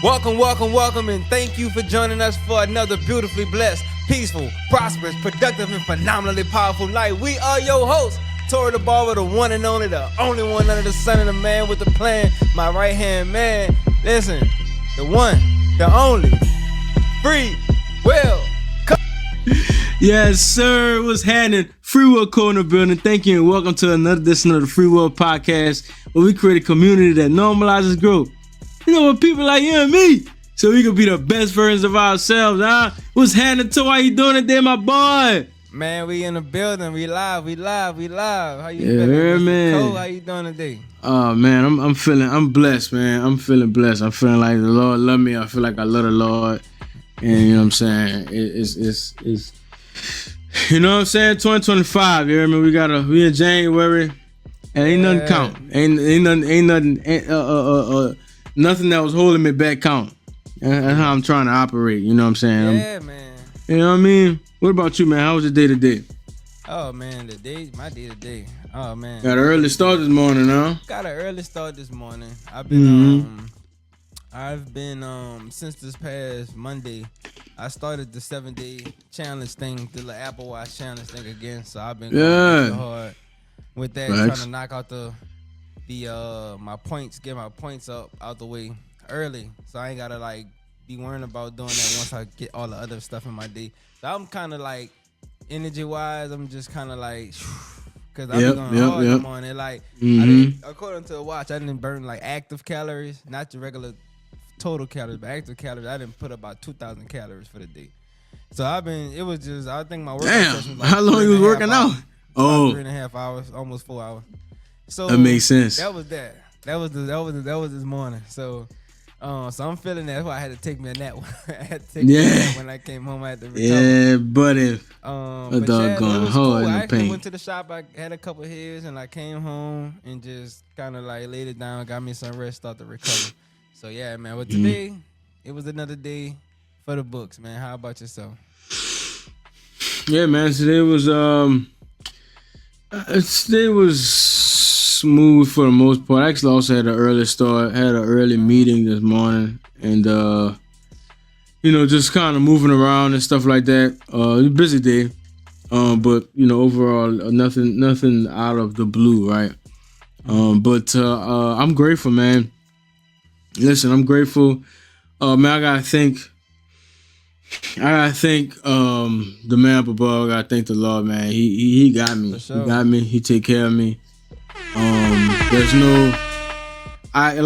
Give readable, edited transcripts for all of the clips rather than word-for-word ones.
Welcome, and thank you for joining us for another beautifully blessed, peaceful, prosperous, productive, and phenomenally powerful night. We are your hosts, Tori the Barber, the one and only, the only one under the sun, and the man with the plan, my right-hand man. Listen, the one, the only, Free Will. Yes, sir. What's happening? Free Will Corner building. Thank you, and welcome to another edition of the Free Will Podcast, where we create a community that normalizes growth. You know, with people like you and me, so we can be the best versions of ourselves, huh? What's happening, Toy? How you doing today, my boy? Man, we in the building. We live. How you Yeah, feeling, Mr. man. Cole? How you doing today? Oh man, I'm blessed, man. I'm feeling blessed. I'm feeling like the Lord love me. I feel like I love the Lord, and you know what I'm saying. It's you know what I'm saying. 2025. You hear me? We in January, and ain't nothing count. Ain't nothing. Nothing that was holding me back count. That's how I'm trying to operate. You know what I'm saying? Yeah, man. You know what I mean? What about you, man? How was your day today? Oh man, my day today. Oh man. Got an early start this morning, huh? Got an early start this morning. I've been since this past Monday, I started the 7-day challenge thing, the Apple Watch challenge thing again. So I've been going hard with that, trying to knock out my points, get my points up out the way early, so I ain't gotta like be worrying about doing that once I get all the other stuff in my day. So I'm kind of like energy wise, I'm just kind of like, cause I've been going hard in the morning. Like according to the watch, I didn't burn like active calories, not the regular total calories, but active calories. I didn't put about 2,000 calories for the day. So I think my workout session was like how long you was working out? Oh, 3.5 hours, almost 4 hours. So that makes sense. That was this morning. So I'm feeling that. That's why I had to take me a nap. I had to take me a nap when I came home. I had to recover. Yeah, buddy. A dog going hard in the I actually paint. went to the shop. I had a couple of hits, and I came home and just kind of like laid it down, got me some rest, start to recover. So yeah, man. But today, it was another day for the books, man. How about yourself? Yeah, man. Today was smooth for the most part. I actually also had an early start, had an early meeting this morning, and just kind of moving around and stuff like that. It was a busy day, but overall nothing out of the blue, right? But I'm grateful, man. Listen, I'm grateful. Man, I gotta thank the man up above. I gotta thank the Lord, man. He got me. Sure. He got me. He take care of me. There's no you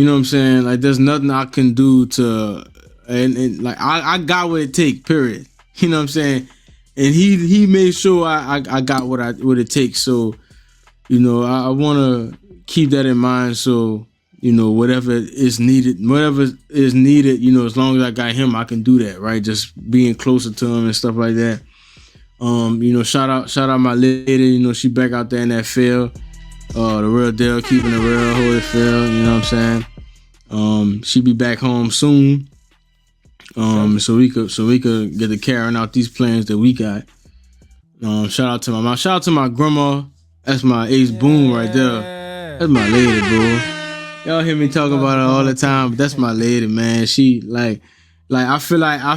know what I'm saying? Like there's nothing I can do to and like I got what it take, period. You know what I'm saying? And he made sure I got what it takes. So, I wanna keep that in mind. So, whatever is needed, as long as I got him, I can do that, right? Just being closer to him and stuff like that. Shout out my lady, she back out there in that field. The real deal, keeping it real, hold it field, you know what I'm saying? She be back home soon. So we could get to carrying out these plans that we got. Shout out to my grandma. That's my ace boom right there. That's my lady, bro. Y'all hear me talking about her all the time, but that's my lady, man. She like I feel like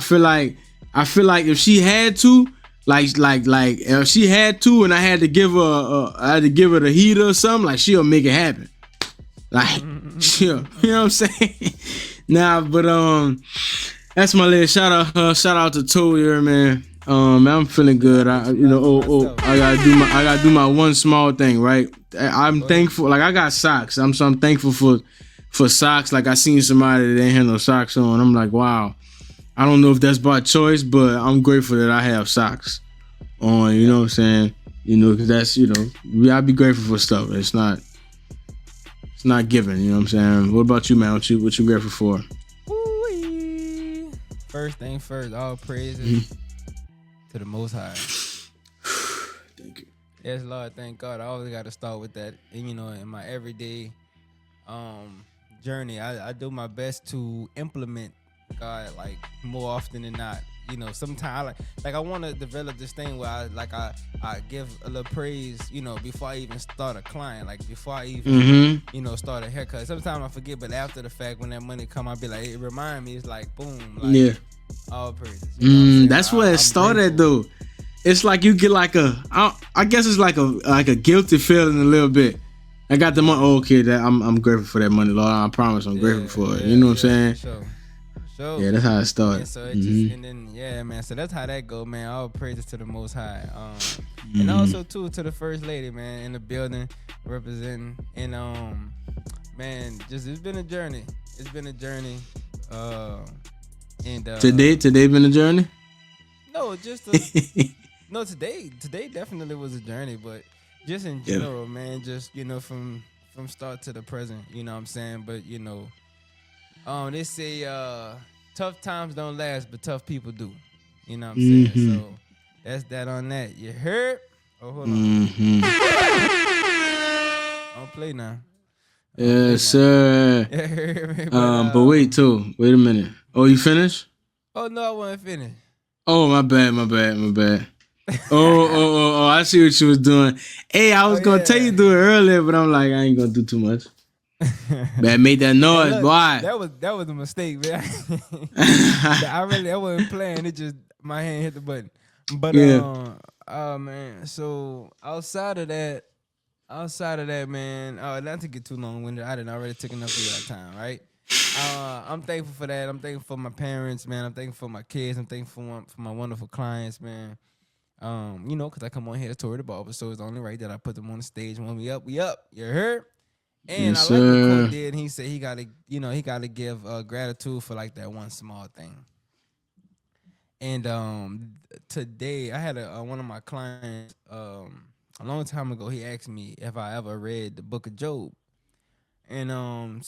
if she had to, if she had to, and I had to give her the heater or something, like she'll make it happen. Like she'll, you know what I'm saying? Nah, but that's my lady. Shout out her. Shout out to Toya, man. I'm feeling good. I gotta do my one small thing, right? I'm thankful. Like I got socks. I'm thankful for socks. Like I seen somebody that ain't had no socks on. I'm like, wow. I don't know if that's by choice, but I'm grateful that I have socks on. You know what I'm saying? Because that's I be grateful for stuff. It's not given. You know what I'm saying? What about you, man? What you grateful for? Ooh-wee. First thing first, all praises to the Most High. Thank you. Yes, Lord, thank God. I always got to start with that. And, in my everyday journey, I do my best to implement God like more often than not. You know, sometimes like I want to develop this thing where I give a little praise, you know, before I even start a client, like before I even you know start a haircut. Sometimes I forget, but after the fact, when that money come, I'll be like, it remind me. It's like boom, like all praises. You know that's where it started though. It's like you get like I guess it's like a guilty feeling a little bit. I got the money. Oh, okay, that I'm grateful for that money, Lord. I promise I'm grateful for it. You know what I'm saying? Sure. Yeah, that's how it started. And so it just, and then man. So that's how that go, man. All praises to the Most High. And also too to the First Lady, man, in the building, representing. And man, just it's been a journey. It's been a journey. And today been a journey. No, just no. Today definitely was a journey, but just in general, man. Just you know from start to the present. You know what I'm saying? But you know. They say tough times don't last, but tough people do. You know what I'm saying? So that's that on that. You heard? Oh, hold on. Don't play now. Yes, sir. But wait, too. Wait a minute. Oh, you finished? Oh, no, I wasn't finished. Oh, my bad. Oh, I see what you was doing. Hey, I was going to tell you to do it earlier, but I'm like, I ain't going to do too much. Man, made that noise, hey, look, boy. That was a mistake, man. I wasn't playing. It just my hand hit the button. But oh man. So outside of that, man. Not to get too long-winded. I didn't already took enough of your time, right? I'm thankful for that. I'm thankful for my parents, man. I'm thankful for my kids. I'm thankful for my wonderful clients, man. You know, because I come on here to Tory the Barber, so it's only right that I put them on the stage when we up. You heard? And yes, I like what Cole did. He said he gotta give gratitude for like that one small thing. And today I had one of my clients a long time ago. He asked me if I ever read the Book of Job, and man,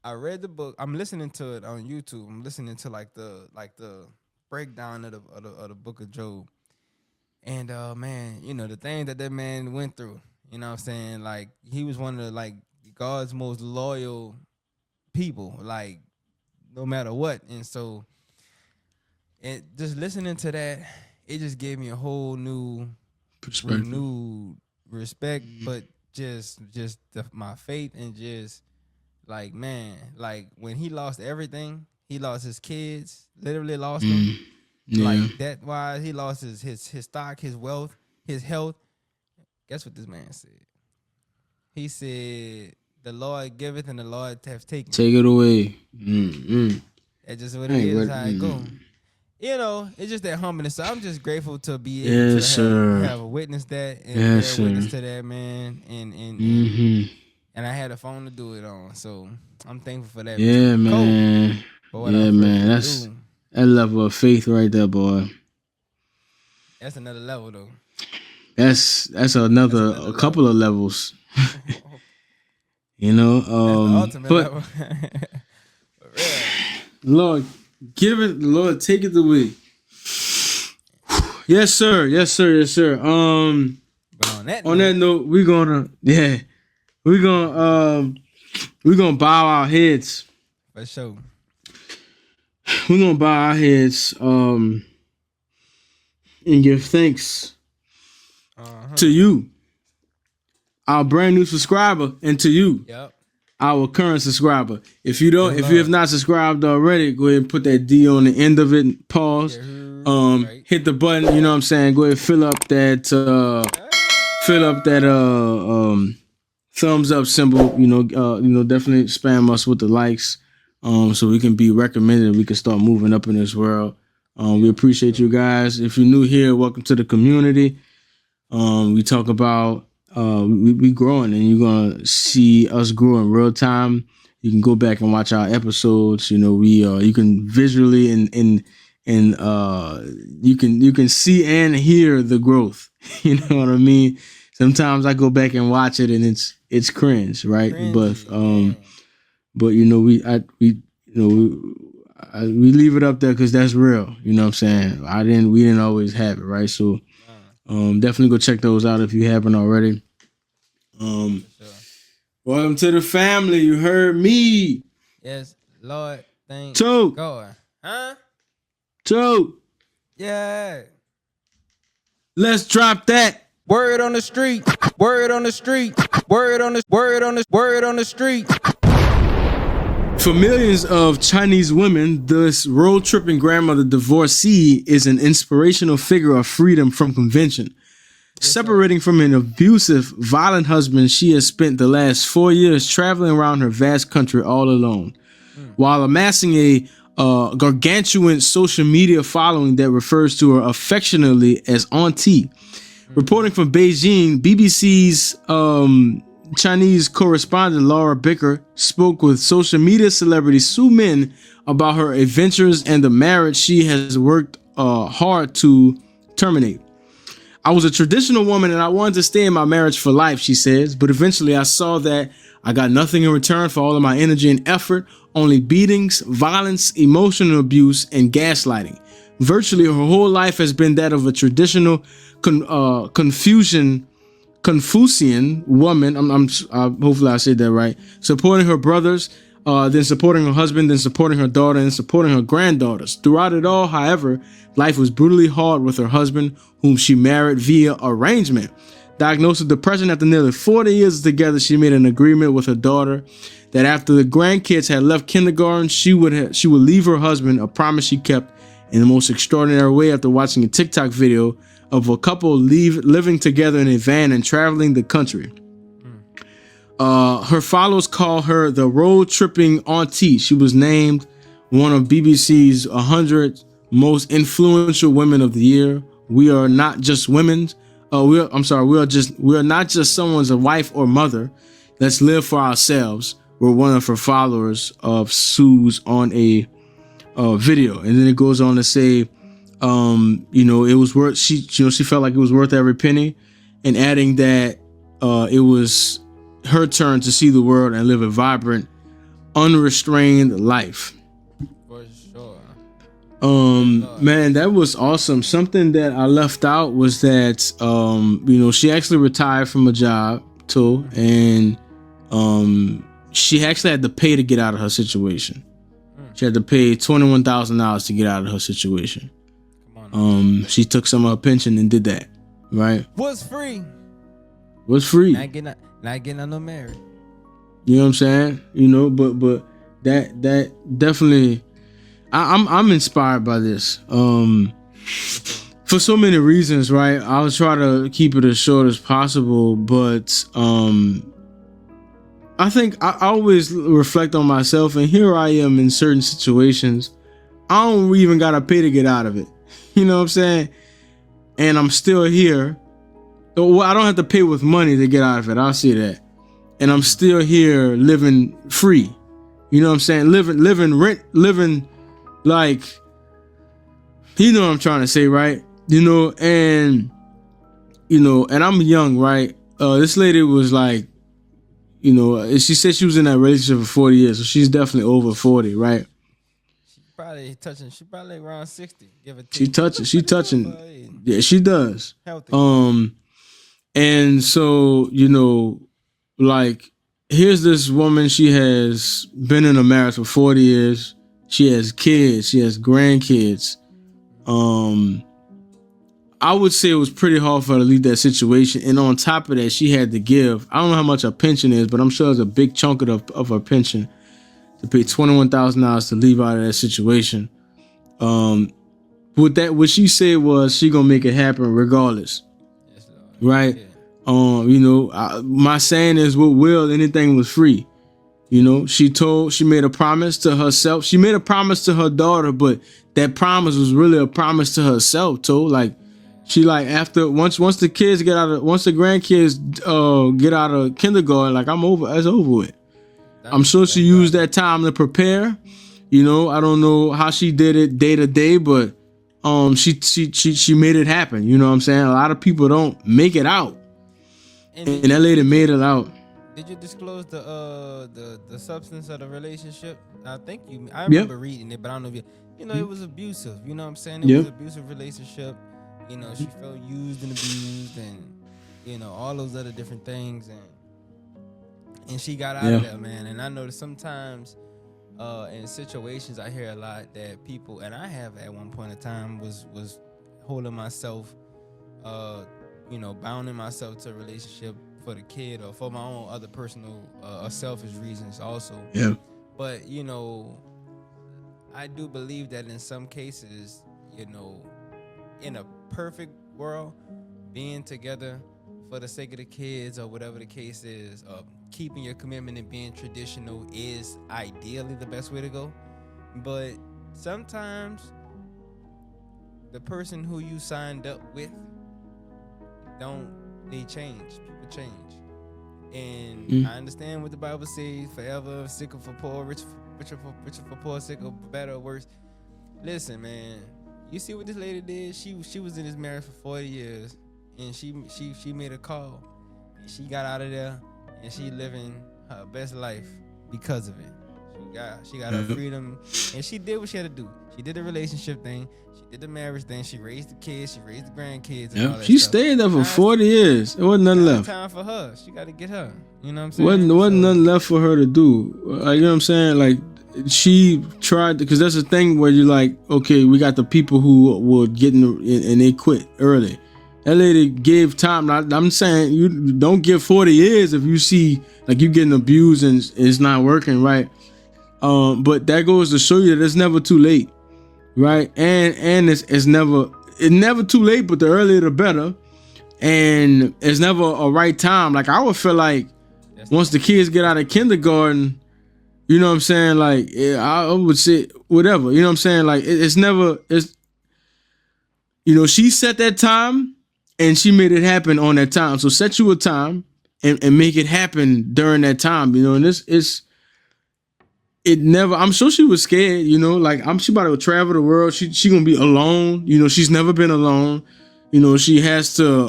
I read the book. I'm listening to it on YouTube. I'm listening to like the breakdown of the Book of Job. And man, you know, the thing that man went through, you know what I'm saying? Like he was one of the like God's most loyal people, like no matter what. And so and just listening to that, it just gave me a whole new renewed respect, but just my faith and just like man, like when he lost everything, he lost his kids, literally lost them. Yeah. Like that why he lost his stock, his wealth, his health. Guess what this man said? He said, the Lord giveth and the Lord hath taken. Take it away. That's just what it is, how it go. You know, it's just that humbleness. So I'm just grateful to be able to have witnessed that and bear witness to that, man. And I had a phone to do it on. So I'm thankful for that. Yeah, man. Yeah, man. That's that level of faith right there, boy. That's another level, though. That's a couple of levels. You know, ultimate level. Lord, Lord, take it away. Yes, sir. But on that note, we're gonna bow our heads. For sure. We're gonna bow our heads and give thanks to you, our brand new subscriber, and to you, our current subscriber. If you have not subscribed already, go ahead and put that D on the end of it. Pause. Hit the button. You know what I'm saying? Go ahead and fill up that thumbs up symbol. You know, definitely spam us with the likes. So we can be recommended. We can start moving up in this world. We appreciate you guys. If you're new here, welcome to the community. We talk about we growing, and you're gonna see us grow in real time. You can go back and watch our episodes. You know, you can visually and you can see and hear the growth. You know what I mean? Sometimes I go back and watch it, and it's cringe, right? But you know, we leave it up there because that's real. You know what I'm saying? We didn't always have it, right? So definitely go check those out if you haven't already. Well, Welcome to the family. You heard me. Yes, Lord. Thank Choke. God. Huh? Choke. Yeah. Let's drop that. Word on the street. Word on the street. Word on the street. For millions of Chinese women, this road-tripping grandmother divorcee is an inspirational figure of freedom from convention. Separating from an abusive, violent husband, she has spent the last 4 years traveling around her vast country all alone, while amassing a gargantuan social media following that refers to her affectionately as Auntie. Reporting from Beijing, BBC's Chinese correspondent Laura Bicker spoke with social media celebrity Su Min about her adventures and the marriage she has worked hard to terminate. I was a traditional woman and I wanted to stay in my marriage for life, she says, but eventually I saw that I got nothing in return for all of my energy and effort, only beatings, violence, emotional abuse, and gaslighting. Virtually her whole life has been that of a traditional Confucian woman. Hopefully I said that right. Supporting her brothers, then supporting her husband, then supporting her daughter, and supporting her granddaughters. Throughout it all, however, life was brutally hard with her husband, whom she married via arrangement. Diagnosed with depression after nearly 40 years together, she made an agreement with her daughter that after the grandkids had left kindergarten, she would leave her husband, a promise she kept in the most extraordinary way after watching a TikTok video of a couple living together in a van and traveling the country. Her followers call her the road-tripping Auntie. She was named one of BBC's 100 most influential women of the year. We are not just women. We are not just someone's wife or mother. Let's live for ourselves. We're one of her followers of Sue's on a video, and then it goes on to say, it was worth. She felt like it was worth every penny, and adding that it was her turn to see the world and live a vibrant, unrestrained life. For sure. Man, that was awesome. Something that I left out was that she actually retired from a job too, and she actually had to pay to get out of her situation. She had to pay $21,000 to get out of her situation. Come on. She took some of her pension and did that, right? What's free? What's free? Not getting no married. You know what I'm saying? But that definitely, I'm inspired by this. For so many reasons, right? I'll try to keep it as short as possible, but I think I always reflect on myself, and here I am in certain situations. I don't even gotta pay to get out of it. You know what I'm saying? And I'm still here. Well, I don't have to pay with money to get out of it. I'll say that. And I'm still here living free. You know what I'm saying? Living like, you know what I'm trying to say, right? And I'm young, right? This lady was like, she said she was in that relationship for 40 years, so she's definitely over 40, right? She probably around 60, give or take. She touching. Yeah, she does. Healthy. And so, like, here's this woman, she has been in a marriage for 40 years. She has kids, she has grandkids. I would say it was pretty hard for her to leave that situation. And on top of that, she had to give, I don't know how much her pension is, but I'm sure it's a big chunk of her pension to pay $21,000 to leave out of that situation. What she said was she gonna make it happen regardless. Yes, right? Yeah. My saying is with Will, anything was free. She made a promise to herself. She made a promise to her daughter, but that promise was really a promise to herself too. Like, she once the grandkids get out of kindergarten, like, it's over with. I'm sure she used that time to prepare. I don't know how she did it day to day, but she made it happen. You know what I'm saying? A lot of people don't make it out, and that lady made it out. Did you disclose the substance of the relationship? I remember reading it, but I don't know if it was abusive. You know what I'm saying? It was an abusive relationship. She felt used and abused, and all those other different things. And And she got out of there, man. And I know that sometimes in situations I hear a lot that people, and I have at one point in time, was holding myself, bounding myself to a relationship for the kid or for my own other personal or selfish reasons also. Yeah. But, I do believe that in some cases, in a perfect world, being together for the sake of the kids or whatever the case is, keeping your commitment and being traditional is ideally the best way to go. But sometimes the person who you signed up with they change. People change. And I understand what the Bible says, forever sick for poor, richer for poor, sick or better or worse. Listen, man, you see what this lady did? She was in this marriage for 40 years, and she made a call. And she got out of there, and she living her best life because of it. She got her freedom, and she did what she had to do. She did the relationship thing. She did the marriage thing. She raised the kids. She raised the grandkids. And all that she stuff. stayed there for 40 years. It wasn't nothing left. Time for her. She got to get her. You know what I'm saying? Wasn't nothing left for her to do. You know what I'm saying? Like, she tried, because that's a thing where you're like, okay, we got the people who will get and they quit early. That lady gave time. I'm saying you don't give 40 years if you see like you getting abused and it's not working right. But that goes to show you that it's never too late, right? And it's never too late, but the earlier the better. And it's never a right time. Like, I would feel like once the kids get out of kindergarten, you know what I'm saying? Like, I would say whatever, you know what I'm saying? Like, she set that time and she made it happen on that time. So set you a time and make it happen during that time, and I'm sure she was scared, like she about to travel the world. She gonna be alone. She's never been alone. She has to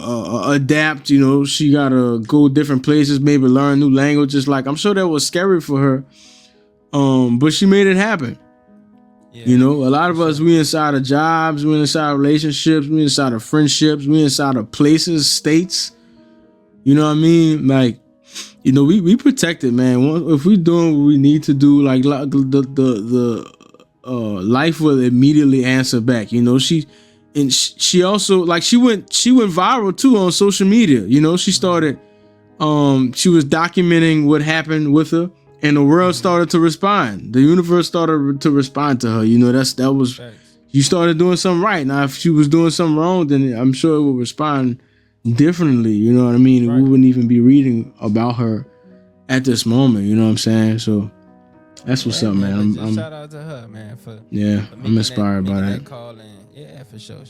adapt. She gotta go different places, maybe learn new languages. Like, I'm sure that was scary for her. But she made it happen. Yeah, a lot of us, we inside of jobs, we inside of relationships, we inside of friendships, we inside of places, states. You know what I mean? Like, we protect it, man. If we doing what we need to do, like the life will immediately answer back. She also, like, she went viral too on social media. She started, she was documenting what happened with her, and the world started to respond. The universe started to respond to her. That was you started doing something right. Now, if she was doing something wrong, then I'm sure it would respond differently. You know what I mean? Right. We wouldn't even be reading about her at this moment. You know what I'm saying? So that's what's up, man. I'm shout out to her, man. For I'm inspired by that. Call in. Yeah, for sure.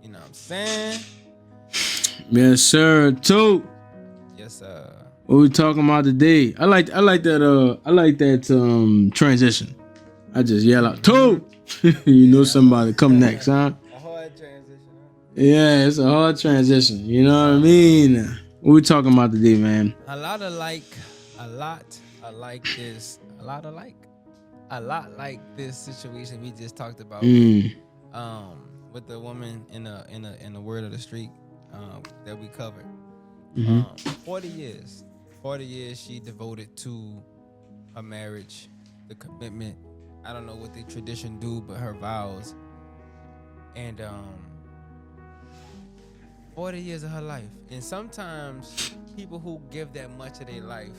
You know what I'm saying? Yes, sir. Tote. Yes, sir. What we talking about today? I like that transition. I just yell out, Tote. Somebody come next, huh? A hard transition. Yeah, it's a hard transition. You know what I mean? What we talking about today, man? A lot like this situation we just talked about. With the woman in the word of the street that we covered. 40 years she devoted to her marriage, the commitment. I don't know what the tradition do, but her vows. And 40 years of her life. And sometimes people who give that much of their life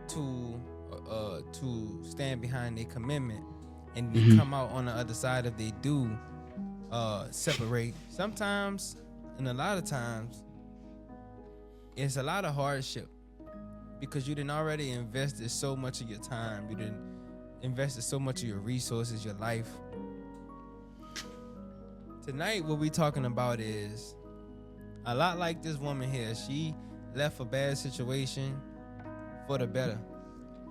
to stand behind their commitment and then come out on the other side, if they do separate, sometimes and a lot of times it's a lot of hardship, because you didn't already invested so much of your time, you didn't invested so much of your resources, your life. Tonight what we talking about is a lot like this woman here. She left a bad situation for the better.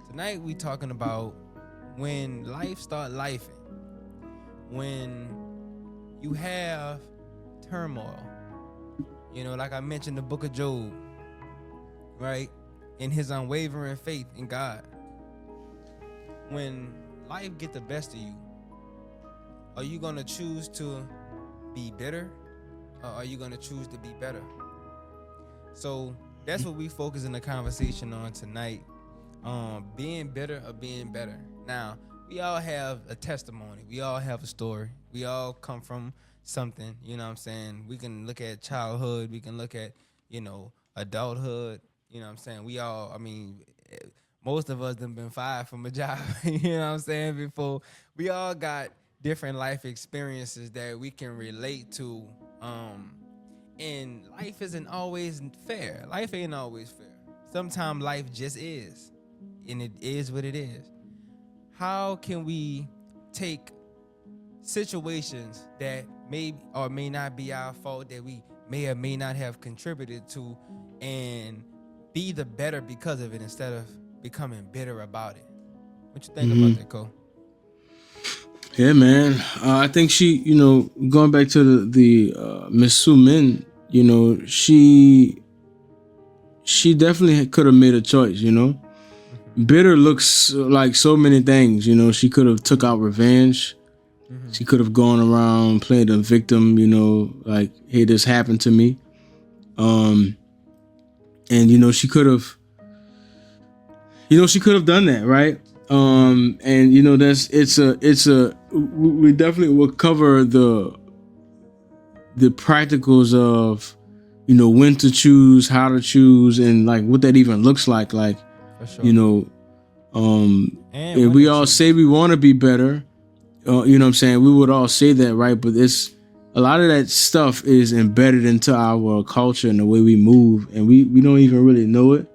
Tonight we talking about when life start lifing, when you have turmoil. Like I mentioned the book of Job, right? In his unwavering faith in God. When life get the best of you, are you gonna choose to be bitter, or are you gonna choose to be better? So that's what we focus in the conversation on tonight. being bitter or being better. Now, we all have a testimony. We all have a story. We all come from something, you know what I'm saying? We can look at childhood, we can look at, adulthood, you know what I'm saying? Most of us done been fired from a job, you know what I'm saying, before. We all got different life experiences that we can relate to. And life isn't always fair. Life ain't always fair. Sometimes life just is. And it is what it is. How can we take situations that may or may not be our fault, that we may or may not have contributed to, and be the better because of it instead of becoming bitter about it? What you think about that, Cole? Yeah, man. I think she, going back to the Miss Su Min, she definitely could have made a choice, Bitter looks like so many things, she could have took out revenge. She could have gone around playing the victim, like, hey, this happened to me. And she could have done that, right? We definitely will cover the practicals of, when to choose, how to choose, and like what that even looks like. Like, for sure. And we all say we want to be better. You know what I'm saying? We would all say that, right? But it's a lot of that stuff is embedded into our culture and the way we move, and we don't even really know it.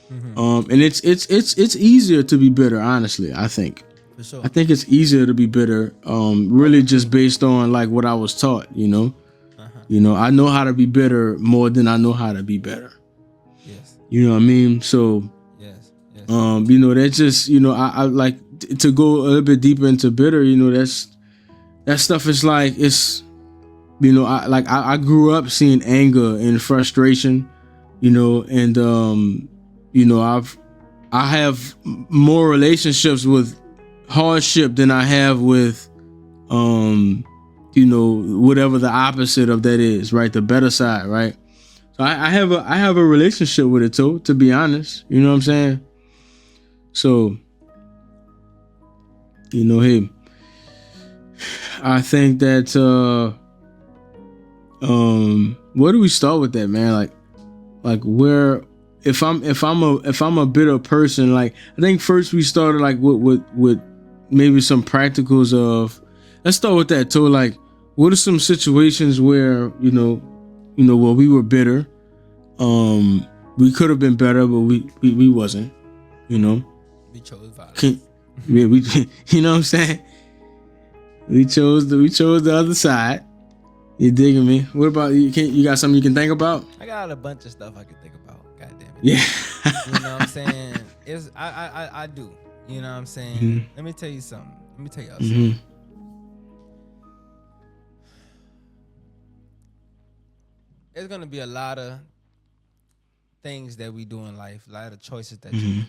And it's easier to be bitter, honestly. I think. For sure. I think it's easier to be bitter, really just based on like what I was taught. I know how to be bitter more than I know how to be better. Yes. You know what I mean? So. Yes. That's just I like to go a little bit deeper into bitter. That stuff is like it's. I grew up seeing anger and frustration. I have more relationships with hardship than I have with, whatever the opposite of that is, right? The better side, right? So I have a relationship with it too, to be honest. You know what I'm saying? So, hey, I think that, where do we start with that, man? Like where, if I'm a bitter person, like I think first we started like with maybe some practicals of, let's start with that too. Like, what are some situations where where we were bitter, we could have been better, but we wasn't, we chose violence. Yeah, we you know what I'm saying, we chose the other side. You digging me? What about you? You got something you can think about? I got a bunch of stuff I can think about. God damn it. Yeah. You know what I'm saying? I do. You know what I'm saying? Mm-hmm. Let me tell you something. Let me tell y'all something. There's gonna be a lot of things that we do in life, a lot of choices that you make.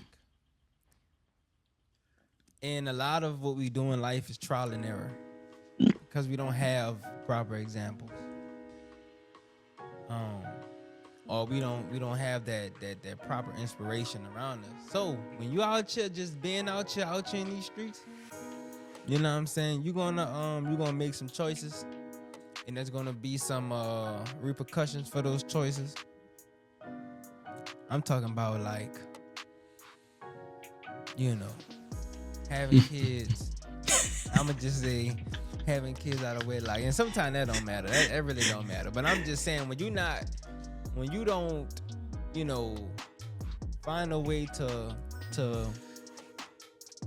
And a lot of what we do in life is trial and error. Because we don't have proper examples, or we don't have that proper inspiration around us. So when you out here just being out here in these streets, you know what I'm saying, you're gonna make some choices, and there's gonna be some repercussions for those choices. I'm talking about like, having kids. I'ma just say, having kids out of wedlock, and sometimes that don't matter. That really don't matter. But I'm just saying, when you don't, find a way to,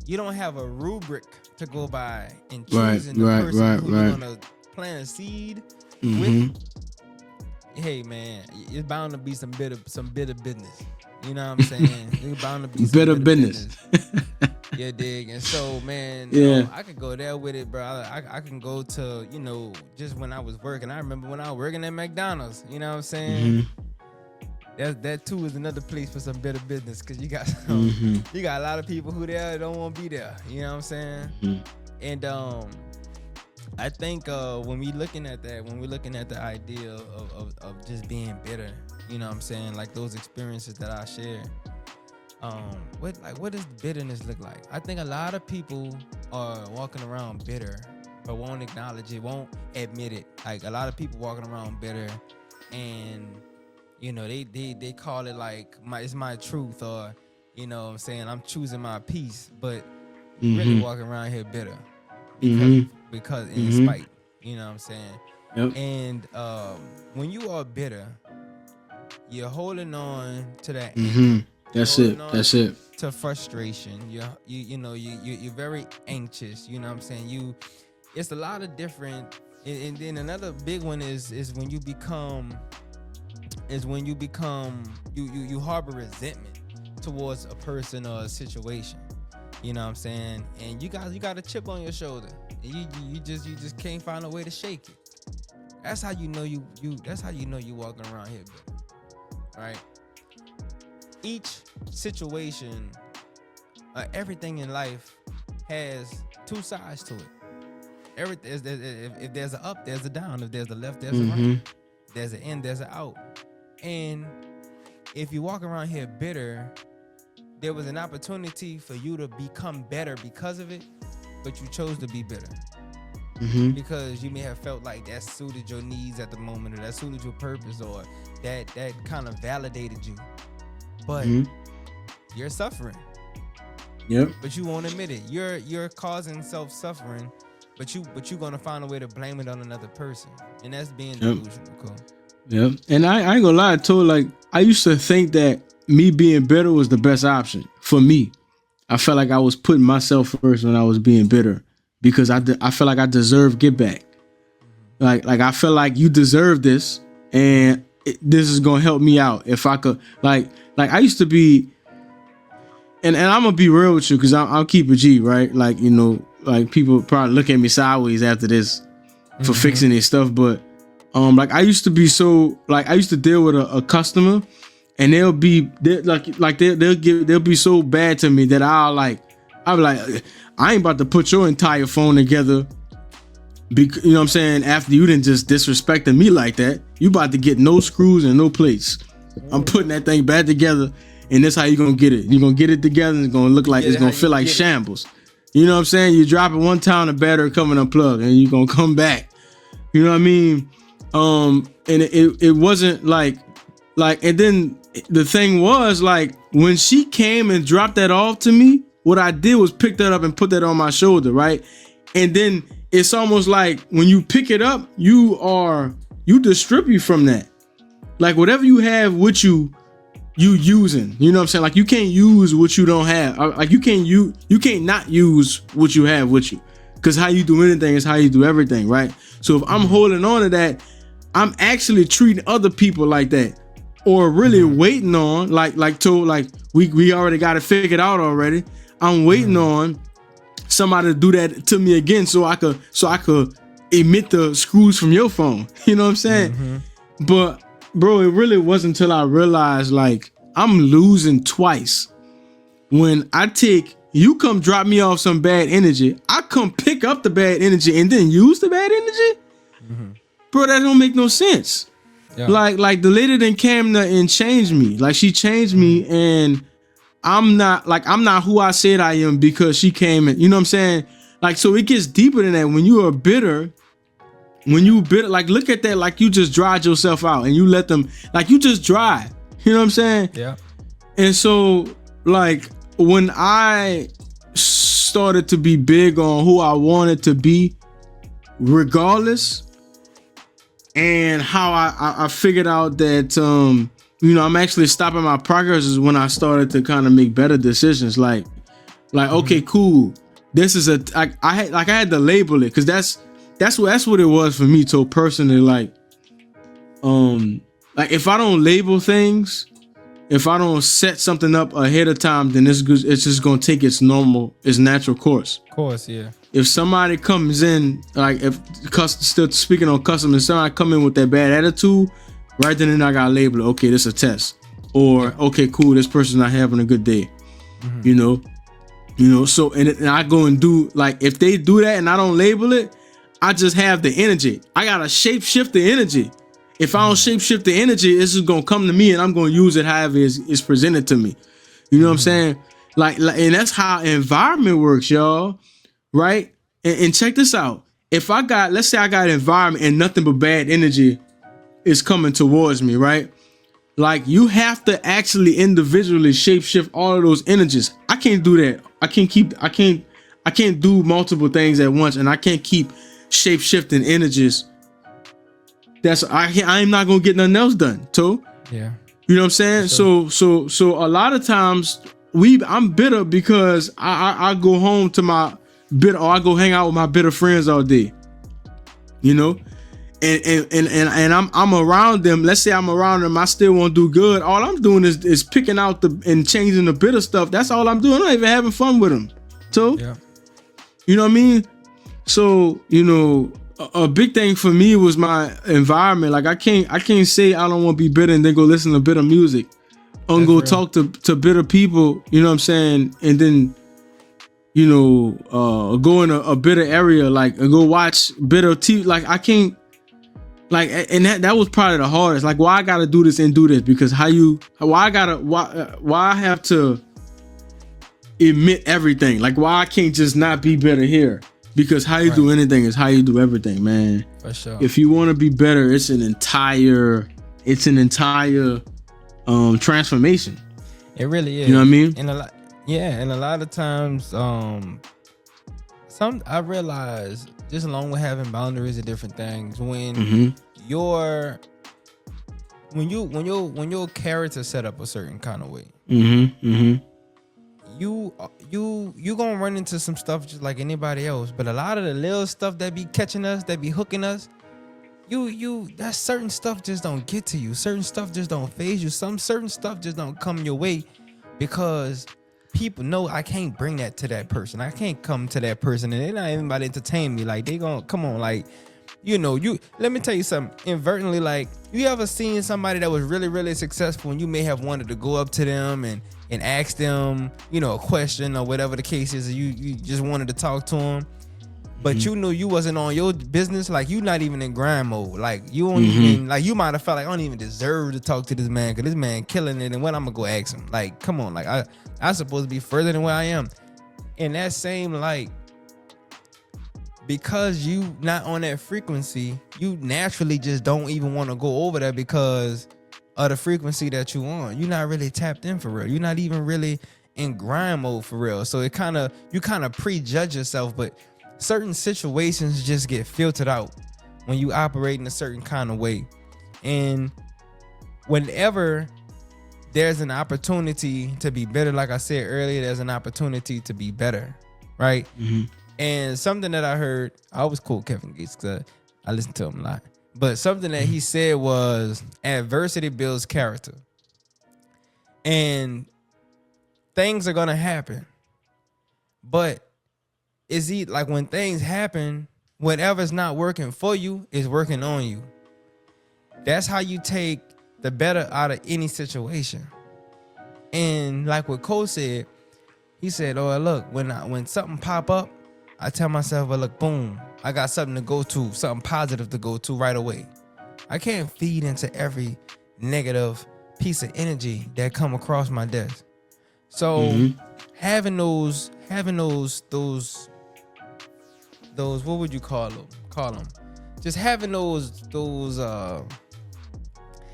you don't have a rubric to go by in choosing the person who you're gonna plant a seed with. Hey man, it's bound to be some bitter business. You know what I'm saying? It's bound to be some bitter business. You dig? And so, man, I could go there with it, bro. I can go to, just when I was working. I remember when I was working at McDonald's, you know what I'm saying? That too is another place for some better business, because you got you got a lot of people who there don't want to be there, you know what I'm saying? And I think when we're looking at the idea of just being bitter, you know what I'm saying, like those experiences that I shared, what does bitterness look like? I think a lot of people are walking around bitter, but won't acknowledge it, won't admit it. Like a lot of people walking around bitter, and you know they call it like it's my truth, or you know what I'm saying, I'm choosing my peace, but really walking around here bitter because in spite, you know what I'm saying. Yep. And when you are bitter, you're holding on to that That's it. To frustration. You're very anxious. You know what I'm saying? It's a lot of different. And then another big one is when you become you harbor resentment towards a person or a situation. You know what I'm saying? And you got a chip on your shoulder. And you just can't find a way to shake it. That's how you know you walking around here, right? Each situation, everything in life has two sides to it. If there's an up, there's a down. If there's a left, there's a right. There's an in, there's an out. And if you walk around here bitter, there was an opportunity for you to become better because of it, but you chose to be bitter. Because you may have felt like that suited your needs at the moment, or that suited your purpose, or that kind of validated you. But you're suffering. Yep. But you won't admit it. You're causing self-suffering, but you're gonna find a way to blame it on another person, and that's being delusional. Cool. Yep. And I ain't gonna lie, like I used to think that me being bitter was the best option for me. I felt like I was putting myself first when I was being bitter, because I felt like I deserve get back. Like I feel like you deserve this, and this is gonna help me out if I could. Like I used to be, and I'm gonna be real with you, because I'll keep a G, right? Like, you know, like people probably look at me sideways after this for fixing their stuff, but like I used to be so, like I used to deal with a customer, and they'll be so bad to me that I'll be like, I ain't about to put your entire phone together, because, you know what I'm saying, after you didn't just disrespecting me like that. You about to get no screws and no plates. I'm putting that thing back together, and that's how you gonna get it. You're gonna get it together, and it's gonna look like it's gonna feel like shambles. You know what I'm saying? You drop it one time, the battery coming unplugged, and you're gonna come back. You know what I mean? And it wasn't like, and then the thing was, like, when she came and dropped that off to me, what I did was pick that up and put that on my shoulder, right? And then it's almost like when you pick it up, you distribute from that. Like whatever you have with you using, you know what I'm saying? Like you can't use what you don't have. Like you can't not use what you have with you, because how you do anything is how you do everything, right? So if I'm holding on to that, I'm actually treating other people like that, or really waiting on like we already got it figured out already. I'm waiting on somebody to do that to me again, so I could emit the screws from your phone. You know what I'm saying? But bro, it really wasn't until I realized, like, I'm losing twice. When you come drop me off some bad energy, I come pick up the bad energy and then use the bad energy. Bro, that don't make no sense. Yeah. Like the lady that came and changed me. Like she changed me, and I'm not who I said I am because she came and, you know what I'm saying? Like, so it gets deeper than that. When you are bitter, like look at that, like you just dried yourself out and you let them, like you just dry. You know what I'm saying? Yeah. And so like when I started to be big on who I wanted to be, regardless, and how I figured out that I'm actually stopping my progress, is when I started to kind of make better decisions. Like okay, cool. This is I had to label it, because that's what it was for me. So personally, like if I don't label things, if I don't set something up ahead of time, then it's just gonna take its natural course. Of course, yeah. If somebody comes in, like still speaking on customers, somebody come in with that bad attitude, right then and I gotta label it. Okay, this is a test, or okay, cool, this person's not having a good day. You know. So and I go and do, like, if they do that and I don't label it, I just have the energy. I gotta shape shift the energy. If I don't shape shift the energy, it's just gonna come to me, and I'm gonna use it however it's presented to me. You know what I'm saying? Like, and that's how environment works, y'all. Right? And check this out. If let's say I got an environment and nothing but bad energy is coming towards me, right? Like, you have to actually individually shapeshift all of those energies. I can't do that. I can't do multiple things at once, and I can't keep shapeshifting energies. I'm not gonna get nothing else done, too. Yeah. You know what I'm saying? Sure. So a lot of times I'm bitter because I go home to my bitter, or I go hang out with my bitter friends all day. You know? And I'm around them. Let's say I'm around them, I still won't do good. All I'm doing is picking out and changing the bitter stuff. That's all I'm doing. I'm not even having fun with them. So, yeah. You know what I mean? So, you know, a big thing for me was my environment. Like, I can't say I don't want to be bitter and then go listen to bitter music. Or go talk to bitter people, you know what I'm saying? And then, you know, go in a bitter area, like, and go watch bitter TV. Like, I can't. Like, and that was probably the hardest. Like, why I gotta do this and do this? Because why I have to admit everything? Like, why I can't just not be better here? Because how you do anything is how you do everything, man. For sure. If you want to be better, it's an entire transformation. It really is. You know what I mean? And a lot of times, I realize, just along with having boundaries and different things, when your character set up a certain kind of way, you gonna run into some stuff just like anybody else. But a lot of the little stuff that be catching us, that be hooking us, that certain stuff just don't get to you. Certain stuff just don't phase you. Some certain stuff just don't come your way because people know I can't bring that to that person. I can't come to that person and they're not even about to entertain me. Like, they gonna come on, like, you know, let me tell you something. Inadvertently, like, you ever seen somebody that was really, really successful and you may have wanted to go up to them and ask them, you know, a question or whatever the case is, you just wanted to talk to them, but you knew you wasn't on your business. Like, you not even in grind mode. Like, you don't even, like, you might have felt like, I don't even deserve to talk to this man because this man killing it, and when I'm gonna go ask him? Like, come on, like, I supposed to be further than where I am. In that same, like, because you not on that frequency, you naturally just don't even want to go over there because of the frequency that you on. You're not really tapped in for real. You're not even really in grind mode for real. So you kind of prejudge yourself, but certain situations just get filtered out when you operate in a certain kind of way. And whenever there's an opportunity to be better, like I said earlier, there's an opportunity to be better, right? And something that I heard, I always quote Kevin Gates because I listen to him a lot, but something that he said was, adversity builds character. And things are gonna happen, but like, when things happen, whatever's not working for you is working on you. That's how you take the better out of any situation. And like what Cole said, he said, oh, look, when something pop up, I tell myself, well, look, boom, I got something to go to, something positive to go to right away. I can't feed into every negative piece of energy that come across my desk. So having those what would you call them? Just having those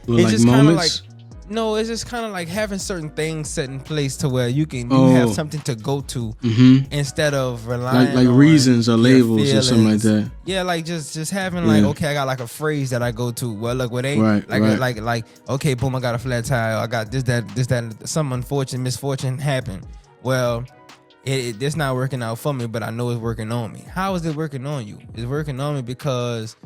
like it's just kind of like, moments? no, it's just kind of like having certain things set in place to where you have something to go to instead of relying like on reasons or labels or something like that. Yeah, like just having like, okay, I got like a phrase that I go to. Well, look, what ain't like okay, boom, I got a flat tire. I got this, that, some unfortunate misfortune happened. Well, it's not working out for me, but I know it's working on me. How is it working on you? It's working on me because,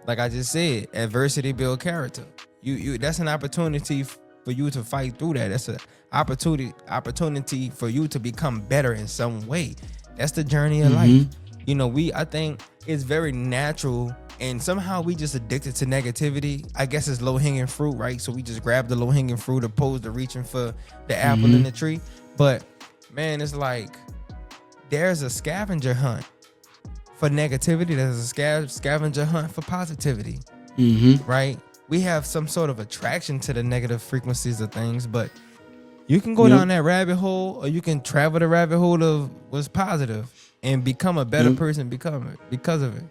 like I just said, adversity builds character. You that's an opportunity for you to fight through that. That's an opportunity for you to become better in some way. That's the journey of life. You know, I think it's very natural, and somehow we just addicted to negativity. I guess it's low-hanging fruit, right? So we just grab the low-hanging fruit opposed to reaching for the apple in the tree. But man, it's like there's a scavenger hunt for negativity. There's a scavenger hunt for positivity, right? We have some sort of attraction to the negative frequencies of things, but You can go down that rabbit hole, or you can travel the rabbit hole of what's positive and become a better person because of it.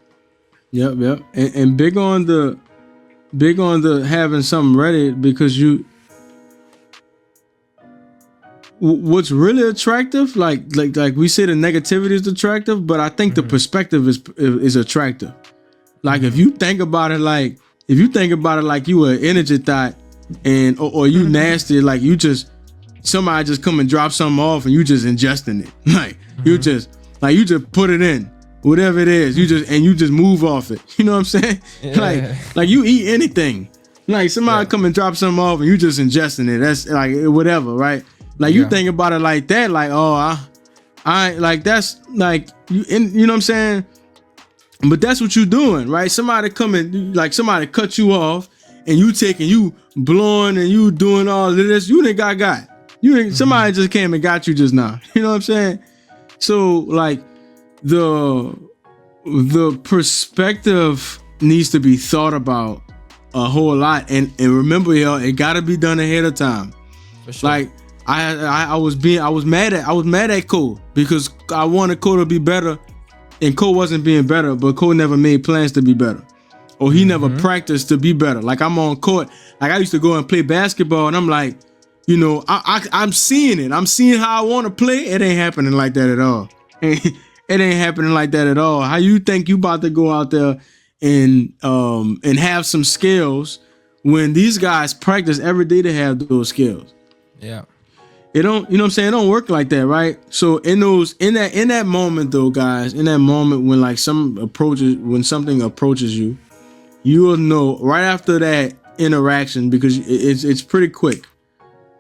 Yep. And big on the having something ready, because what's really attractive, like we say, the negativity is attractive, but I think the perspective is attractive. Like if you think about it like you an energy thought, and or you nasty, like you just, somebody just come and drop something off and you just ingesting it. Like you just put it in, whatever it is, you just move off it. You know what I'm saying? Yeah. Like you eat anything. Like somebody come and drop something off and you just ingesting it. That's like whatever, right? Like you think about it like that, like, oh, I like, that's like you know what I'm saying? But that's what you doing, right? Somebody coming, like somebody cut you off and you blowing and you doing all of this. You didn't got. You ain't, somebody just came and got you just now. You know what I'm saying? So like the perspective needs to be thought about a whole lot, and remember, y'all, it gotta be done ahead of time. For sure. Like I was mad at Cole because I wanted Cole to be better, and Cole wasn't being better, but Cole never made plans to be better, or he never practiced to be better. Like I'm on court, like I used to go and play basketball, and I'm like, you know, I'm seeing it. I'm seeing how I want to play. It ain't happening like that at all. It ain't happening like that at all. How you think you about to go out there and have some skills when these guys practice every day to have those skills? Yeah. It don't, you know what I'm saying? It don't work like that, right? So in that moment though, guys, in that moment when like when something approaches you, you will know right after that interaction, because it's pretty quick,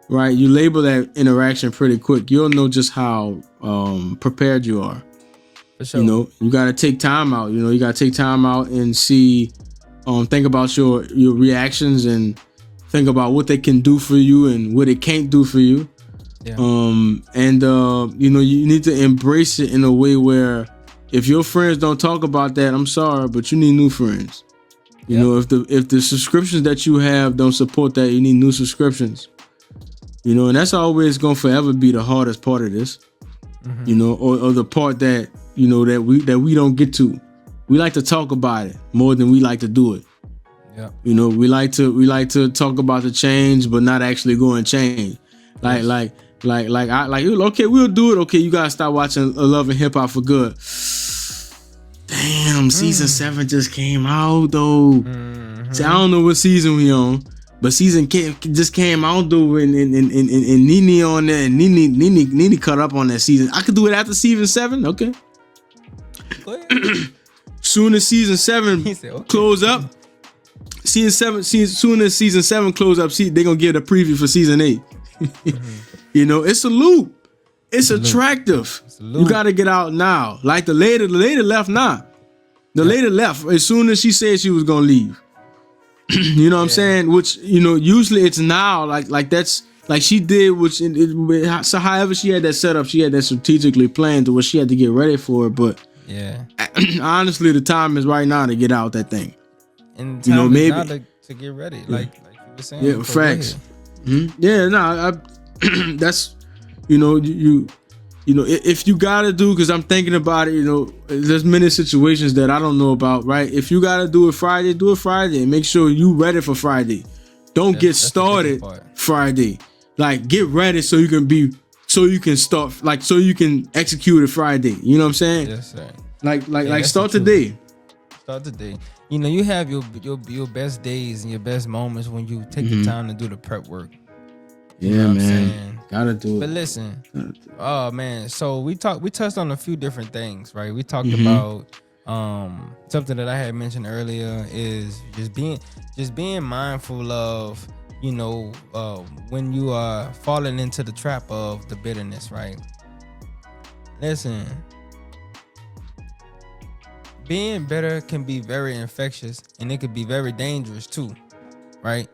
right? You label that interaction pretty quick. You'll know just how prepared you are. For sure. You know, you got to take time out. You know, you got to take time out and see, think about your reactions and think about what they can do for you and what it can't do for you. Yeah. You know, you need to embrace it in a way where if your friends don't talk about that, I'm sorry, but you need new friends. You know, if the subscriptions that you have don't support that, you need new subscriptions. You know, and that's always going to forever be the hardest part of this. You know, or the part that, you know, that we don't get to. We like to talk about it more than we like to do it. Yeah. You know, we like to talk about the change, but not actually go and change. Like okay, we'll do it. Okay, you gotta stop watching Love and Hip Hop for good. Damn, season 7 just came out though. See, I don't know what season we on, but season just came out though, and Nene on there, and Nene cut up on that season. I could do it after season 7. Okay. Soon as season 7 close up, soon as season 7 close up, they gonna give a preview for season 8. You know, it's a loop. It's attractive. You got to get out now. Like the lady left now. The lady left as soon as she said she was gonna leave. You know what I'm saying? Which, you know, usually it's now. Like that's like she did. So however she had that set up, she had that strategically planned to where she had to get ready for it. But yeah, honestly, the time is right now to get out that thing. And time, you know, maybe now to get ready. Like you were saying. Yeah, facts. Yeah, no, that's, you know, you know, if you gotta do, because I'm thinking about it, you know, there's many situations that I don't know about, right? If you gotta do it Friday, do it Friday, and make sure you ready for Friday. Don't get started Friday. Like, get ready so you can start, like, so you can execute it Friday. You know what I'm saying? Yes, sir. Like start today. Start today. You know, you have your best days and your best moments when you take the time to do the prep work. You know man. Gotta do it. But listen, oh man, so we touched on a few different things, right? We talked about something that I had mentioned earlier is just being mindful of, you know, when you are falling into the trap of the bitterness, right? Listen, being bitter can be very infectious, and it could be very dangerous too, right?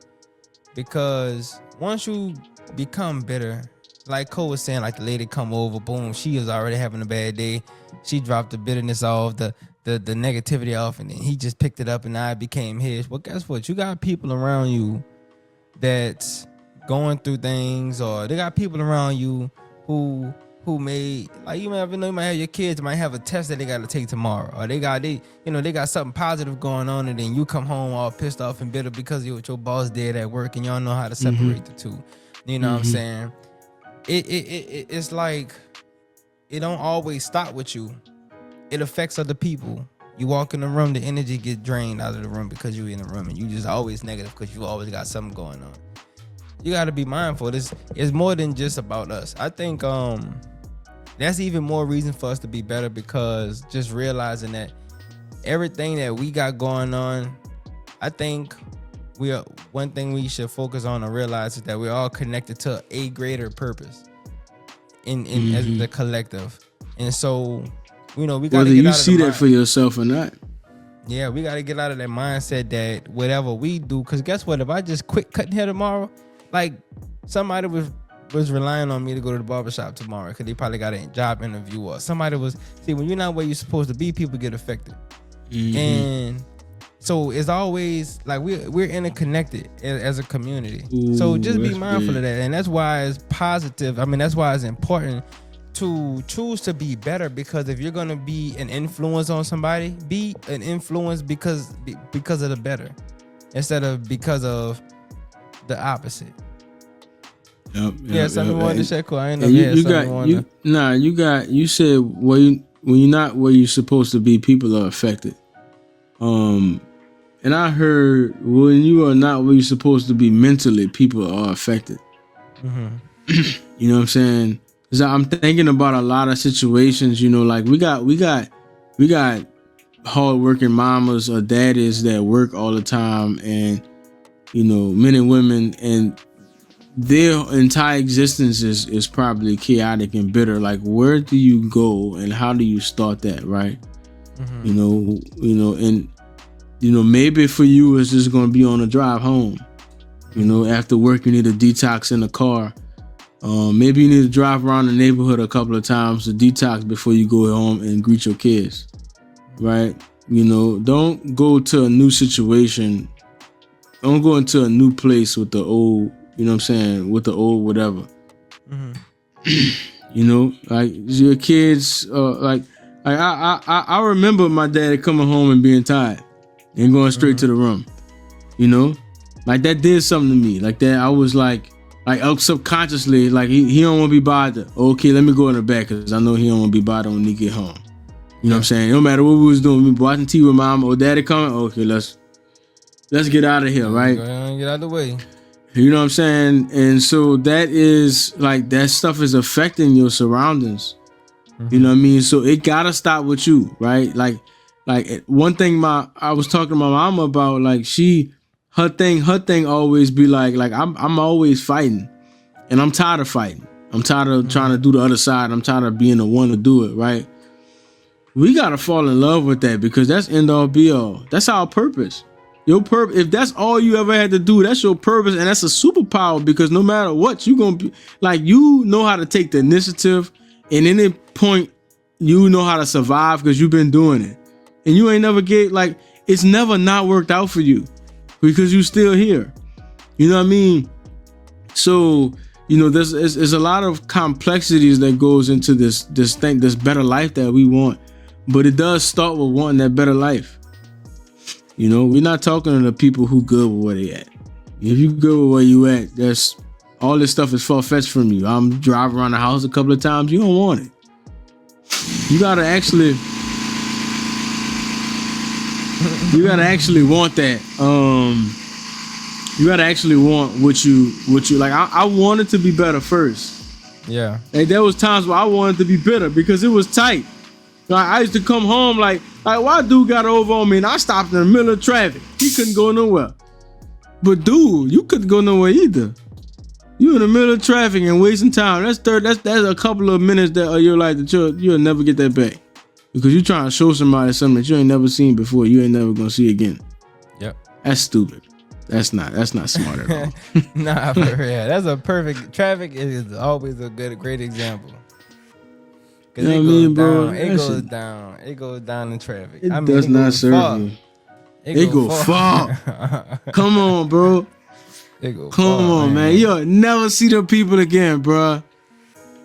Because once you become bitter, like Cole was saying, like the lady come over, boom, she is already having a bad day. She dropped the bitterness off, the negativity off, and then he just picked it up, and now it became his. Well, guess what? You got people around you that's going through things, or they got people around you who may, like, you might have your kids might have a test that they got to take tomorrow, or they got something positive going on, and then you come home all pissed off and bitter because of what your boss did at work, and y'all know how to separate the two. You know what I'm saying? It's like it don't always stop with you. It affects other people. You walk in the room, the energy get drained out of the room because you in the room, and you just always negative because you always got something going on. You got to be mindful. It's more than just about us. I think that's even more reason for us to be better, because just realizing that everything that we got going on, I think one thing we should focus on and realize is that we're all connected to a greater purpose in as the collective. And so, we got to get out of whether you see that for yourself or not. Yeah, we got to get out of that mindset that whatever we do, because guess what? If I just quit cutting hair tomorrow, like, somebody was relying on me to go to the barbershop tomorrow because they probably got a job interview, or somebody was, see, when you're not where you're supposed to be, people get affected. And so it's always like we're interconnected as a community. So just be mindful of that. And that's why it's positive. I mean, that's why it's important to choose to be better, because if you're going to be an influence on somebody, be an influence because of the better, instead of because of the opposite. Something wanted to check. I ain't know you said when you're not where you're supposed to be, people are affected. And I heard when you are not where you're supposed to be mentally, people are affected. You know what I'm saying? Cause I'm thinking about a lot of situations, like we got hardworking mamas or daddies that work all the time, and men and women, and their entire existence is probably chaotic and bitter. Like, where do you go and how do you start that, right? Maybe for you it's just going to be on a drive home. After work you need a detox in the car. Maybe you need to drive around the neighborhood a couple of times to detox before you go home and greet your kids, right? Don't go to a new situation. Don't go into a new place with the old, with the old whatever. Like your kids, I remember my dad coming home and being tired and going straight to the room. Like that did something to me. Like that, I was like subconsciously, like he don't want to be bothered. Okay, let me go in the back because I know he don't want to be bothered when he get home. You know what I'm saying? No matter what we was doing, we watching TV with mom or daddy coming. Okay, let's get out of here, right? Get out of the way. You know what I'm saying? And so that is like, that stuff is affecting your surroundings. You know what I mean? So it gotta stop with you, right? Like one thing I was talking to my mama about, like her thing always be like I'm always fighting, and I'm tired of fighting. I'm tired of trying to do the other side. I'm tired of being the one to do it, right? We gotta fall in love with that, because that's end all be all. That's our purpose. Your purpose, if that's all you ever had to do, that's your purpose, and that's a superpower, because no matter what, you gonna be like, you know how to take the initiative, and any point you know how to survive because you've been doing it, and you ain't never it's never not worked out for you because you still here. You know what I mean? So there's a lot of complexities that goes into this better life that we want, but it does start with wanting that better life. We're not talking to the people who good with where they at. If you good with where you at, that's all this stuff is far-fetched from you. I'm driving around the house a couple of times. You don't want it. You gotta actually want that. You gotta actually want what you like. I wanted to be better first. Yeah. And there was times where I wanted to be better because it was tight. Like, I used to come home like why dude got over on me, and I stopped in the middle of traffic. He couldn't go nowhere. But dude, you couldn't go nowhere either. You in the middle of traffic and wasting time. That's a couple of minutes of your life that you'll never get that back, because you're trying to show somebody something that you ain't never seen before. You ain't never gonna see again. Yep. That's stupid. That's not smart at all. Nah, for real. That's a perfect. Traffic is always a great example. Cause it goes down in traffic. It does not serve you. It go far. Come on, bro. Come on, man. You'll never see them people again, bro.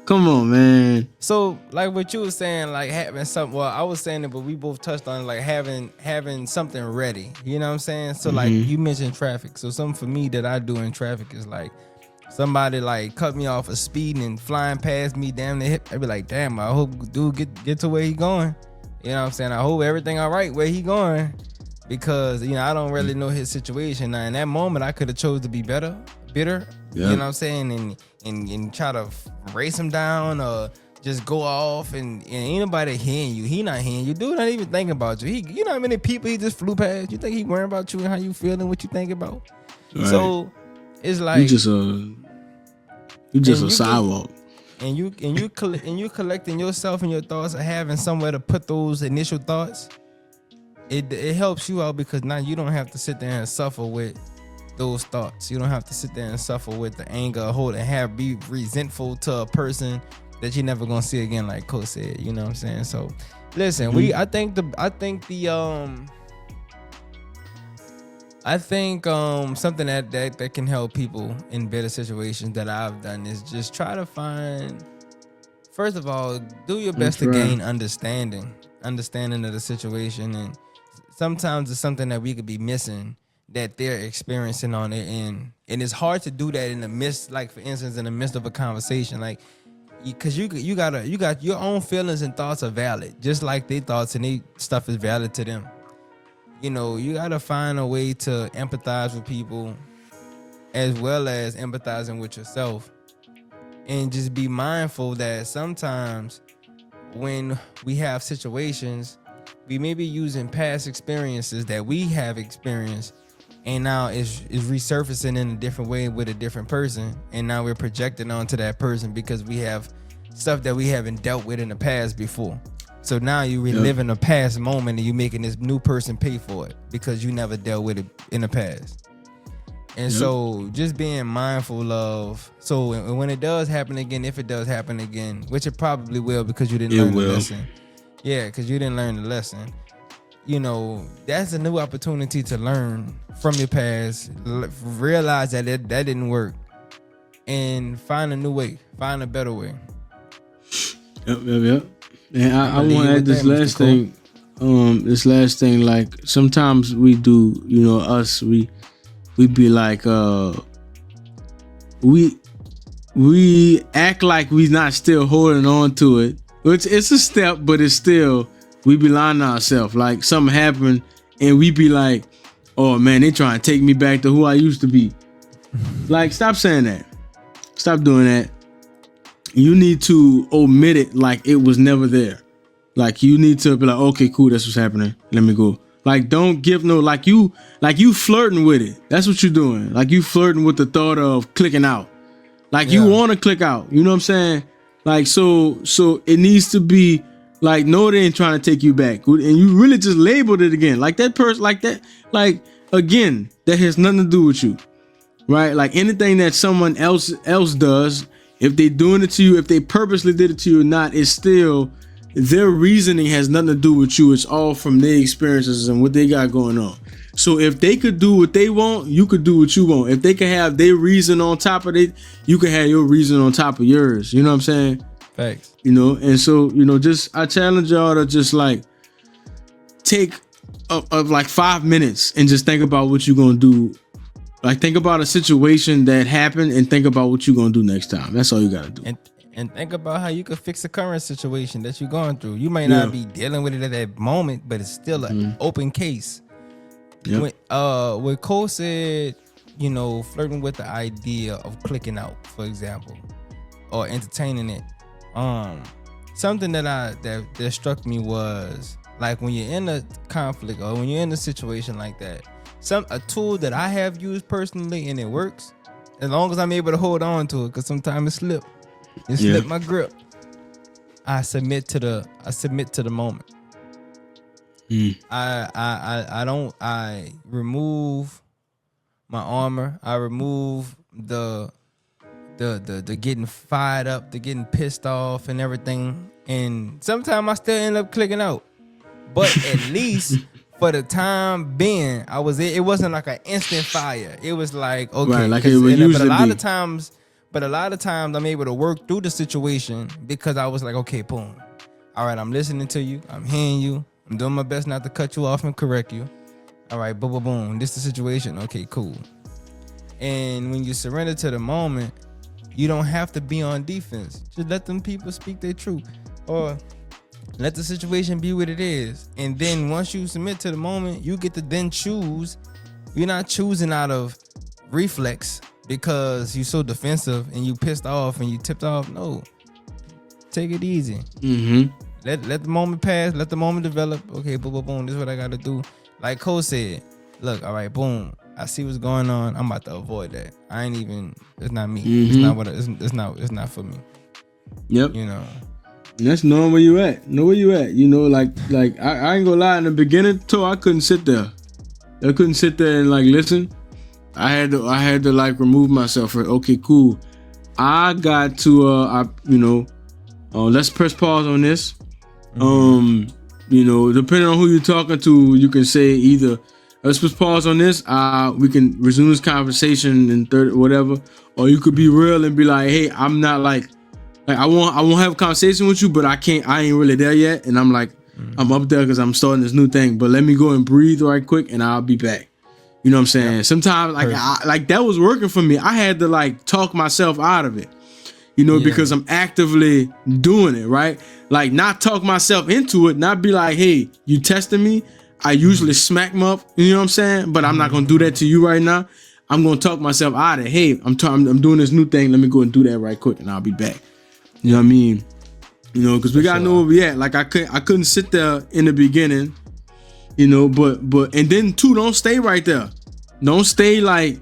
Come on, man. So, like what you were saying, like having something. Well, I was saying it, but we both touched on it, like having something ready. You know what I'm saying? So, like you mentioned traffic. So, something for me that I do in traffic is like somebody like cut me off of speeding and flying past me, damn the hip. I'd be like, damn, I hope dude get to where he going. You know what I'm saying? I hope everything all right where he going, because I don't really know his situation. Now, in that moment, I could have chose to be bitter. Yep. You know what I'm saying? And try to race him down or just go off and ain't nobody hearing you. He not hearing you. Dude not even thinking about you. You know how many people he just flew past? You think he worrying about you and how you feeling, what you think about? Right. So it's like you just a sidewalk. And you collecting yourself and your thoughts and having somewhere to put those initial thoughts. It helps you out, because now you don't have to sit there and suffer with those thoughts. You don't have to sit there and suffer with the anger, be resentful to a person that you're never gonna see again, like Coach said. You know what I'm saying? So listen, I think something that can help people in better situations that I've done is just try to find, first of all, do your best to gain understanding of the situation. And sometimes it's something that we could be missing that they're experiencing on it, and it's hard to do that in the midst, like for instance, in the midst of a conversation, like because you got your own feelings and thoughts are valid, just like their thoughts and their stuff is valid to them. You gotta find a way to empathize with people as well as empathizing with yourself, and just be mindful that sometimes when we have situations, we may be using past experiences that we have experienced, and now is resurfacing in a different way with a different person, and now we're projecting onto that person because we have stuff that we haven't dealt with in the past before. So now you reliving a past moment and you making this new person pay for it because you never dealt with it in the past. And so just being mindful of, so when it does happen again, if it does happen again, which it probably will because you didn't learn the lesson. Yeah, because you didn't learn the lesson. That's a new opportunity to learn from your past, realize that that didn't work, and find a new way, find a better way. Yep. And I want to add this last thing. Like sometimes we do, we be like, we act like we not still holding on to it, which it's a step, but it's still, we be lying to ourselves. Like something happened and we be like, oh man, they trying to take me back to who I used to be. Like, stop saying that. Stop doing that. You need to omit it like it was never there. Like you need to be like, okay, cool, that's what's happening. Let me go. Like, don't give no, like you flirting with it. That's what you're doing. Like you flirting with the thought of clicking out. Like you want to click out. You know what I'm saying? Like, so it needs to be like, no, they ain't trying to take you back. And you really just labeled it again. Like that person, like that, like again, that has nothing to do with you. Right? Like anything that someone else does, if they doing it to you, if they purposely did it to you or not, it's still, their reasoning has nothing to do with you. It's all from their experiences and what they got going on. So if they could do what they want, you could do what you want. If they could have their reason on top of it, you could have your reason on top of yours. You know what I'm saying? Thanks. And so, just, I challenge y'all to just like take like 5 minutes and just think about what you're going to do. Like think about a situation that happened and think about what you're going to do next time. That's all you got to do. And think about how you could fix the current situation that you're going through. You might not be dealing with it at that moment, but it's still an open case. Yep. When Cole said, flirting with the idea of clicking out, for example, or entertaining it, something that struck me was like when you're in a conflict or when you're in a situation like that, a tool that I have used personally and it works as long as I'm able to hold on to it, because sometimes it slipped my grip. I submit to the moment. I remove my armor. I remove the getting fired up, the getting pissed off and everything. And sometimes I still end up clicking out. But at least for the time being, it wasn't like an instant fire. It was like, okay, right, like it would usually but a lot of times I'm able to work through the situation because I was like, okay, boom. All right, I'm listening to you. I'm hearing you. I'm doing my best not to cut you off and correct you. All right, boom, boom, boom. This is the situation. Okay, cool. And when you surrender to the moment, you don't have to be on defense. Just let them people speak their truth. Or let the situation be what it is. And then once you submit to the moment, you get to then choose. You're not choosing out of reflex because you're so defensive and you pissed off and you tipped off. No. Take it easy. Mm-hmm. Let the moment pass. Let the moment develop. Okay, boom, boom, boom. This is what I got to do. Like Cole said, look, all right, boom. I see what's going on. I'm about to avoid that. I ain't even. It's not me. Mm-hmm. It's not what. It's not for me. Yep. You know. That's knowing where you at. Know where you at. You know, like I ain't gonna lie. In the beginning, too, I couldn't sit there. I couldn't sit there and like listen. I had to like remove myself. For okay, cool. I got to let's press pause on this. Mm-hmm. Depending on who you're talking to, you can say either let's press pause on this. We can resume this conversation in 30 whatever, or you could be real and be like, hey, I'm not like I won't have a conversation with you, but I ain't really there yet, and I'm like I'm up there because I'm starting this new thing. But let me go and breathe right quick, and I'll be back. You know what I'm saying? Yep. Sometimes like that was working for me. I had to like talk myself out of it. Because I'm actively doing it, right? Like not talk myself into it, not be like, hey, you testing me? I usually smack them up, you know what I'm saying? But I'm not gonna do that to you right now. I'm gonna talk myself out of it. Hey, I'm doing this new thing. Let me go and do that right quick, and I'll be back. You know what I mean? Because we gotta know where we at. Like I couldn't sit there in the beginning, but and then too, don't stay right there. Don't stay like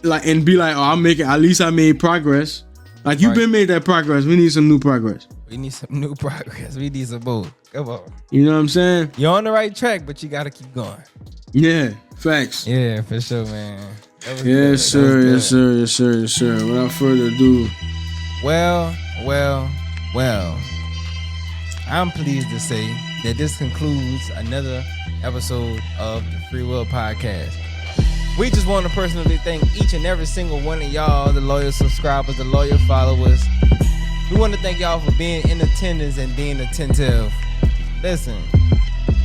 and be like, oh, at least I made progress. Like you've been made that progress. We need some new progress. We need some new progress. We need some both. Come on. You know what I'm saying? You're on the right track, but you gotta keep going. Yeah, facts. Yeah, for sure, man. Yes, sir. Without further ado. Well. I'm pleased to say that this concludes another episode of the Free Will Podcast. We just want to personally thank each and every single one of y'all, the loyal subscribers, the loyal followers. We want to thank y'all for being in attendance and being attentive. Listen,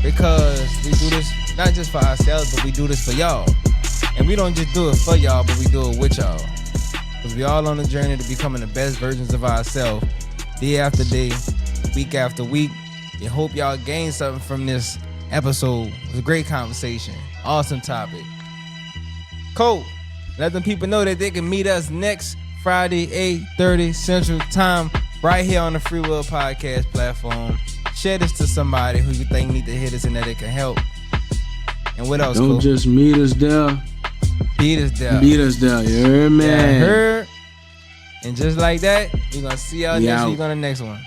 because we do this not just for ourselves, but we do this for y'all. And we don't just do it for y'all, but we do it with y'all. Because we all on the journey to becoming the best versions of ourselves, day after day, week after week. We hope y'all gain something from this episode. It was a great conversation. Awesome topic. Cool. Let them people know that they can meet us next Friday, 8:30 Central Time, right here on the Free Will Podcast platform. Share this to somebody who you think need to hear this and that it can help. And what else, Don't Cole? just meet us there. Beat us down. Beat us down. You heard, man. Yeah, heard. And just like that, we're going to see y'all next week on the next one.